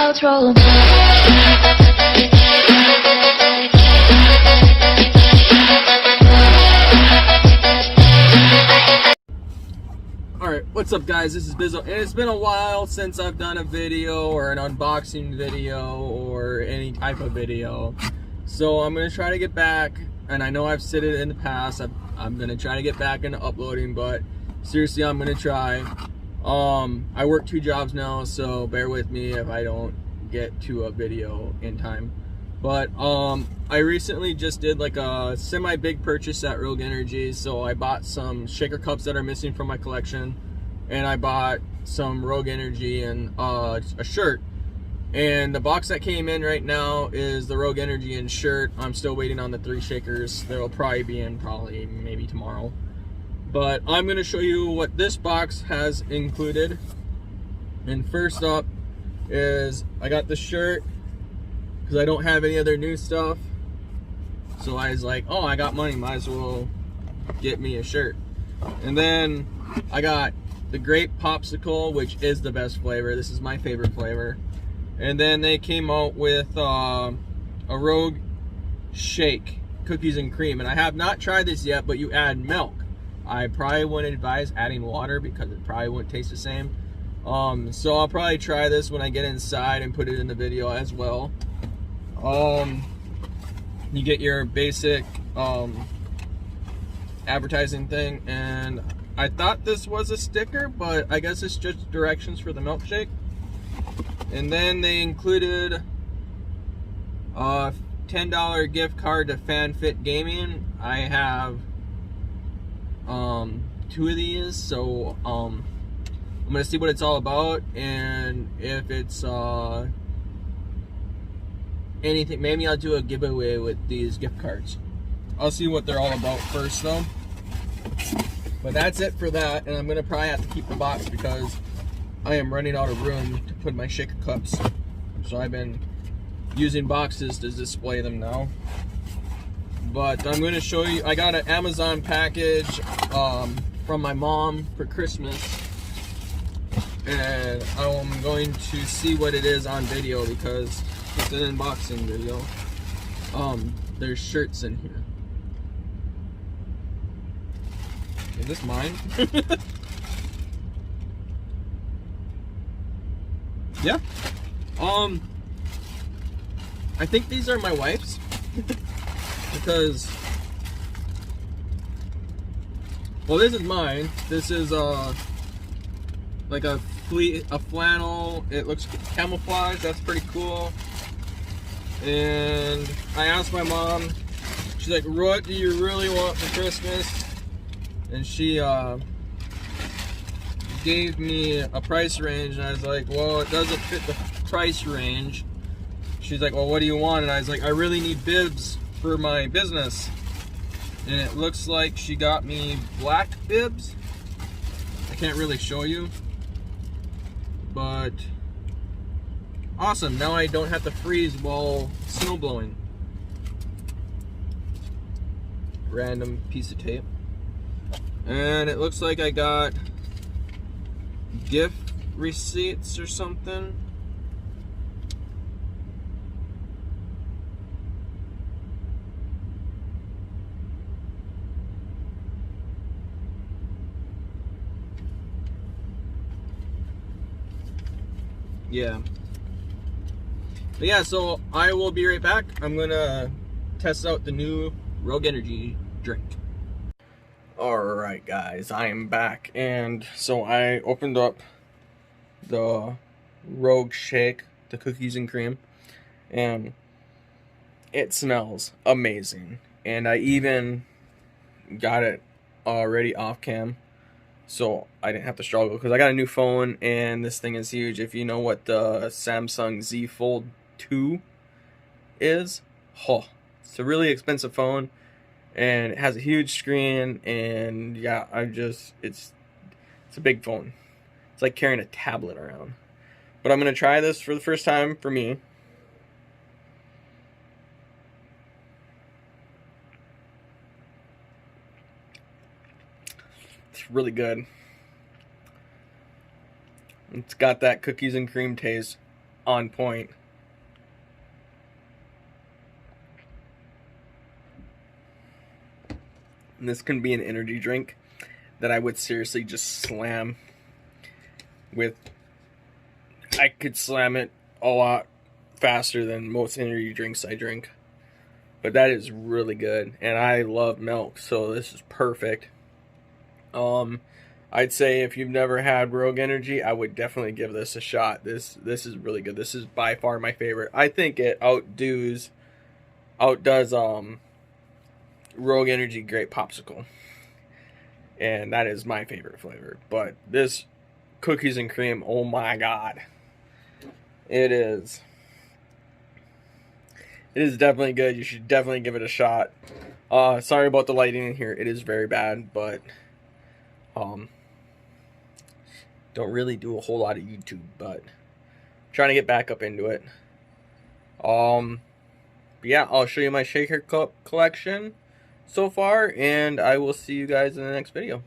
clouds roll. Alright, what's up guys, this is Bizzo, and it's been a while since I've done a video or an unboxing video or any type of video. So I'm going to try to get back, and I know I've said it in the past, I'm going to try to get back into uploading, but seriously I'm going to try. I work 2 jobs now, so bear with me if I don't get to a video in time. But I recently just did like a semi-big purchase at Rogue Energy, so I bought some shaker cups that are missing from my collection, and I bought some Rogue Energy and a shirt. And the box that came in right now is the Rogue Energy and shirt. I'm still waiting on the 3 shakers. They'll probably be in maybe tomorrow. But I'm going to show you what this box has included. And first up is I got the shirt because I don't have any other new stuff. So I was like, oh, I got money, might as well get me a shirt. And then I got the grape popsicle, which is the best flavor. This is my favorite flavor. And then they came out with a Rogue shake, cookies and cream. And I have not tried this yet, but you add milk. I probably wouldn't advise adding water because it probably wouldn't taste the same. So I'll probably try this when I get inside and put it in the video as well. You get your basic advertising thing, and I thought this was a sticker, but I guess it's just directions for the milkshake. And then they included a $10 gift card to FanFit Gaming. I have 2 of these, so I'm gonna see what it's all about, and if it's anything, maybe I'll do a giveaway with these gift cards. I'll see what they're all about first though. But that's it for that, and I'm gonna probably have to keep the box because I am running out of room to put my shaker cups. So I've been using boxes to display them now. But I'm gonna show you, I got an Amazon package from my mom for Christmas, and I'm going to see what it is on video because it's an unboxing video. There's shirts in here. Is this mine? Yeah. I think these are my wife's because, well, this is mine. This is like a flannel. It looks camouflage. That's pretty cool. And I asked my mom, she's like, what do you really want for Christmas? And she gave me a price range, and I was like, well, it doesn't fit the price range. She's like, well, what do you want? And I was like, I really need bibs for my business. And it looks like she got me black bibs. I can't really show you, but awesome. Now I don't have to freeze while snow blowing. Random piece of tape. And it looks like I got gift receipts or something. Yeah. But yeah, so I will be right back. I'm gonna test out the new Rogue Energy drink. Alright guys, I am back, and so I opened up the Rogue Shake, the cookies and cream, and it smells amazing. And I even got it already off cam, so I didn't have to struggle, because I got a new phone, and this thing is huge. If you know what the Samsung Z Fold 2 is, oh, it's a really expensive phone. And it has a huge screen, and yeah, it's a big phone. It's like carrying a tablet around. But I'm going to try this for the first time for me. It's really good. It's got that cookies and cream taste. on point. And this can be an energy drink that I would seriously just slam with. I could slam it a lot faster than most energy drinks I drink. But that is really good. And I love milk, so this is perfect. I'd say if you've never had Rogue Energy, I would definitely give this a shot. This is really good. This is by far my favorite. I think it outdoes Rogue Energy Grape Popsicle. And that is my favorite flavor. But this cookies and cream, oh my god. It is definitely good. You should definitely give it a shot. Sorry about the lighting in here. It is very bad, but don't really do a whole lot of YouTube, but trying to get back up into it. But yeah, I'll show you my shaker cup collection so far, and I will see you guys in the next video.